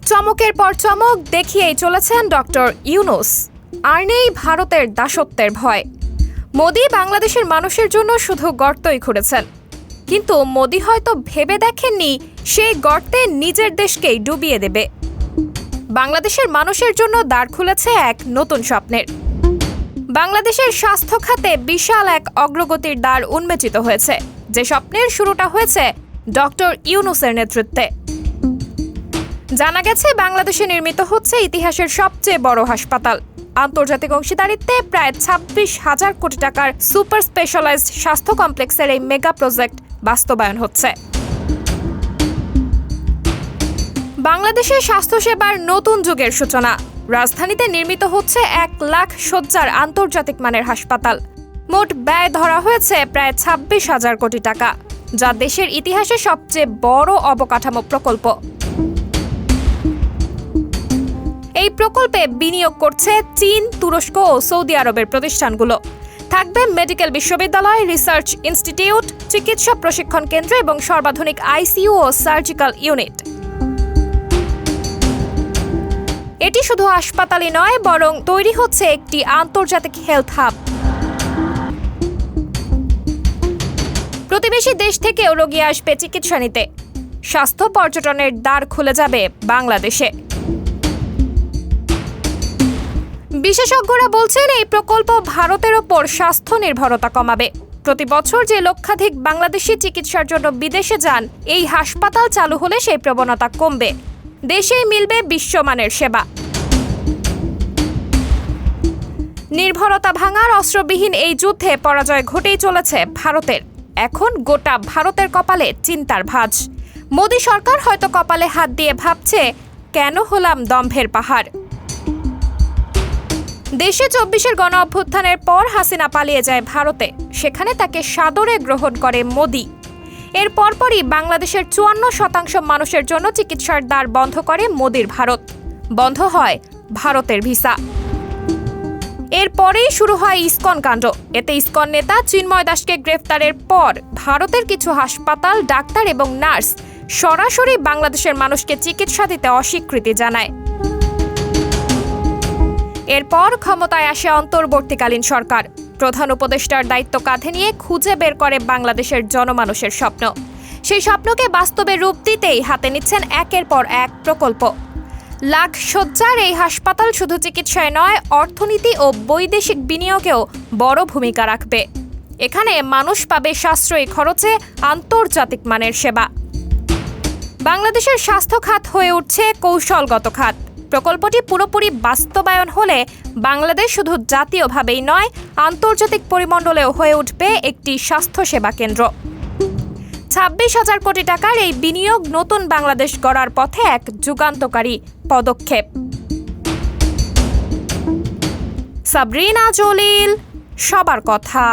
চমকের পর চমক দেখিয়েই চলেছেন ডক্টর ইউনূস। আর নেই ভারতের দাসত্বের ভয়। মোদি বাংলাদেশের মানুষের জন্য শুধু গর্তই খুঁড়েছেন, কিন্তু মোদি হয়তো ভেবে দেখেননি সেই গর্তে নিজের দেশকেই ডুবিয়ে দেবে। বাংলাদেশের মানুষের জন্য দ্বার খুলেছে এক নতুন স্বপ্নের। বাংলাদেশের স্বাস্থ্য খাতে বিশাল এক অগ্রগতির দ্বার উন্মোচিত হয়েছে, যে স্বপ্নের শুরুটা হয়েছে ডক্টর ইউনূসের নেতৃত্বে। জানা গেছে বাংলাদেশে নির্মিত হচ্ছে ইতিহাসের সবচেয়ে বড় হাসপাতাল। আন্তর্জাতিক অংশীদারিত্বে প্রায় 26,000 কোটি টাকার সুপার স্পেশালাইজড স্বাস্থ্য কমপ্লেক্সের এই মেগা প্রজেক্ট বাস্তবায়ন হচ্ছে। বাংলাদেশের স্বাস্থ্যসেবার নতুন যুগের সূচনা। রাজধানীতে নির্মিত হচ্ছে 1 লাখ শয্যার আন্তর্জাতিক মানের হাসপাতাল। মোট ব্যয় ধরা হয়েছে প্রায় 26,000 কোটি টাকা, যা দেশের ইতিহাসে সবচেয়ে বড় অবকাঠামো প্রকল্প। এই প্রকল্পে বিনিয়োগ করছে চীন, তুরস্ক ও সৌদি আরবের প্রতিষ্ঠানগুলো। থাকবে মেডিকেল বিশ্ববিদ্যালয়, রিসার্চ ইনস্টিটিউট, চিকিৎসা প্রশিক্ষণ কেন্দ্র এবং সর্বাধুনিক আইসিইউ ও সার্জিক্যাল ইউনিট। এটি শুধু হাসপাতালই নয়, বরং তৈরি হচ্ছে একটি আন্তর্জাতিক হেলথ হাব। প্রতিবেশী দেশ থেকেও রোগী আসবে চিকিৎসা নিতে। স্বাস্থ্য পর্যটনের দ্বার খুলে যাবে বাংলাদেশে। বিশেষজ্ঞরা বলছেন এই প্রকল্প ভারতের ওপর স্বাস্থ্য নির্ভরতা কমাবে। প্রতি বছর যে লক্ষাধিক বাংলাদেশি চিকিৎসার জন্য বিদেশে যান, এই হাসপাতাল চালু হলে সেই প্রবণতা কমবে। দেশেই মিলবে বিশ্বমানের সেবা। নির্ভরতা ভাঙার অস্ত্রবিহীন এই যুদ্ধে পরাজয় ঘটেই চলেছে ভারতের। এখন গোটা ভারতের কপালে চিন্তার ভাঁজ। মোদি সরকার হয়তো কপালে হাত দিয়ে ভাবছে, কেন হলাম দম্ভের পাহাড়। দেশে 24-এর গণ অভ্যুত্থানের পর হাসিনা পালিয়ে যায় ভারতে। সেখানে তাকে সাদরে গ্রহণ করে মোদি। এর পরপরই বাংলাদেশের 54% মানুষের জন্য চিকিৎসার দ্বার বন্ধ করে মোদির ভারত। বন্ধ হয় ভারতের ভিসা। এরপরেই শুরু হয় ইসকন কাণ্ড। এতে ইসকন নেতা চিন্ময় দাসকে গ্রেফতারের পর ভারতের কিছু হাসপাতাল, ডাক্তার এবং নার্স সরাসরি বাংলাদেশের মানুষকে চিকিৎসা দিতে অস্বীকৃতি জানায়। এরপর ক্ষমতায় আসে অন্তর্বর্তীকালীন সরকার। প্রধান উপদেষ্টার দায়িত্ব কাঁধে নিয়ে খুঁজে বের করে বাংলাদেশের জনমানুষের স্বপ্ন। সেই স্বপ্নকে বাস্তবে রূপ দিতেই হাতে নিচ্ছেন একের পর এক প্রকল্প। লাখ শয্যার এই হাসপাতাল শুধু চিকিৎসায় নয়, অর্থনীতি ও বৈদেশিক বিনিয়োগেও বড় ভূমিকা রাখবে। এখানে মানুষ পাবে সাশ্রয়ী খরচে আন্তর্জাতিক মানের সেবা। বাংলাদেশের স্বাস্থ্য খাত হয়ে উঠছে কৌশলগত খাত। প্রকল্পটি পুরোপুরি বাস্তবায়ন হলে বাংলাদেশ শুধু জাতীয়ভাবেই নয়, আন্তর্জাতিক পরিমণ্ডলেও হয়ে উঠবে একটি স্বাস্থ্যসেবা কেন্দ্র। 26,000 কোটি টাকার এই বিনিয়োগ নতুন বাংলাদেশ গড়ার পথে এক যুগান্তকারী পদক্ষেপ। সাবরিনা জলিল, সবার কথা।